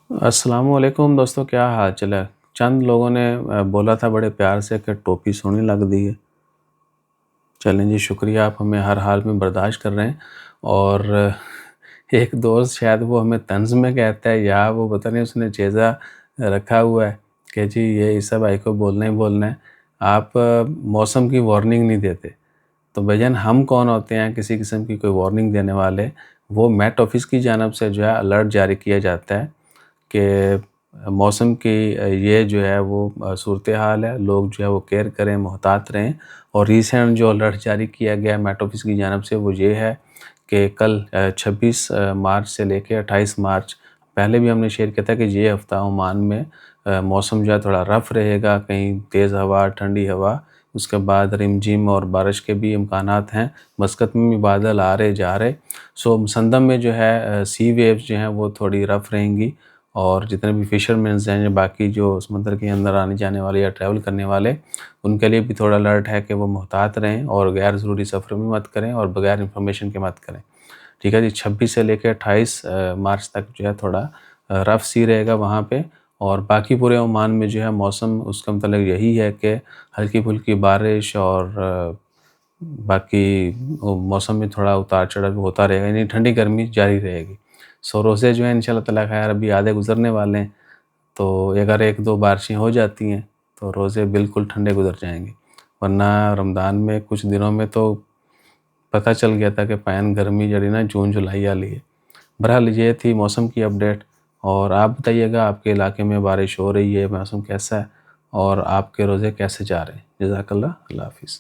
السلام علیکم دوستو، کیا حال چل ہے؟ چند لوگوں نے بولا تھا بڑے پیار سے کہ ٹوپی سونی لگ دی ہے۔ چلیں جی، شکریہ، آپ ہمیں ہر حال میں برداشت کر رہے ہیں۔ اور ایک دوست شاید وہ ہمیں طنز میں کہتا ہے یا وہ پتہ نہیں اس نے چیزہ رکھا ہوا ہے کہ جی یہ عیسیٰ بھائی کو بولنا ہی بولنا ہے، آپ موسم کی وارننگ نہیں دیتے۔ تو بھائیجان ہم کون ہوتے ہیں کسی قسم کی کوئی وارننگ دینے والے؟ وہ میٹ آفس کی جانب سے جو ہے الرٹ جاری کیا جاتا ہے کہ موسم کی یہ جو ہے وہ صورتحال ہے، لوگ جو ہے وہ کیئر کریں، محتاط رہیں۔ اور ریسنٹ جو الرٹ جاری کیا گیا میٹ آفس کی جانب سے وہ یہ ہے کہ کل 26 مارچ سے لے کے 28 مارچ، پہلے بھی ہم نے شیئر کیا تھا کہ یہ ہفتہ عمان میں موسم جو ہے تھوڑا رف رہے گا، کہیں تیز ہوا، ٹھنڈی ہوا، اس کے بعد رم جھم اور بارش کے بھی امکانات ہیں۔ مسقط میں بھی بادل آ رہے جا رہے، سو مسندم میں جو ہے سی ویوز جو ہیں وہ تھوڑی رف رہیں گی، اور جتنے بھی فشرمینز ہیں یا باقی جو سمندر کے اندر آنے جانے والے یا ٹریول کرنے والے، ان کے لیے بھی تھوڑا الرٹ ہے کہ وہ محتاط رہیں اور غیر ضروری سفر بھی مت کریں اور بغیر انفارمیشن کے مت کریں۔ ٹھیک ہے جی، 26 سے لے کے 28 مارچ تک جو ہے تھوڑا رف سی رہے گا وہاں پہ، اور باقی پورے عمان میں جو ہے موسم اس کا متعلق یہی ہے کہ ہلکی پھلکی بارش اور باقی موسم میں تھوڑا اتار چڑھاؤ ہوتا رہے گا، یعنی ٹھنڈی گرمی جاری رہے گی۔ سو روزے جو ہیں انشاءاللہ تعالیٰ خیر ابھی آدھے گزرنے والے ہیں، تو اگر ایک دو بارشیں ہو جاتی ہیں تو روزے بالکل ٹھنڈے گزر جائیں گے، ورنہ رمضان میں کچھ دنوں میں تو پتہ چل گیا تھا کہ پین گرمی جڑی نا جون جولائی والی ہے۔ بہرحال یہ تھی موسم کی اپڈیٹ، اور آپ بتائیے گا آپ کے علاقے میں بارش ہو رہی ہے، موسم کیسا ہے، اور آپ کے روزے کیسے جا رہے ہیں؟ جزاک اللہ، اللہ حافظ۔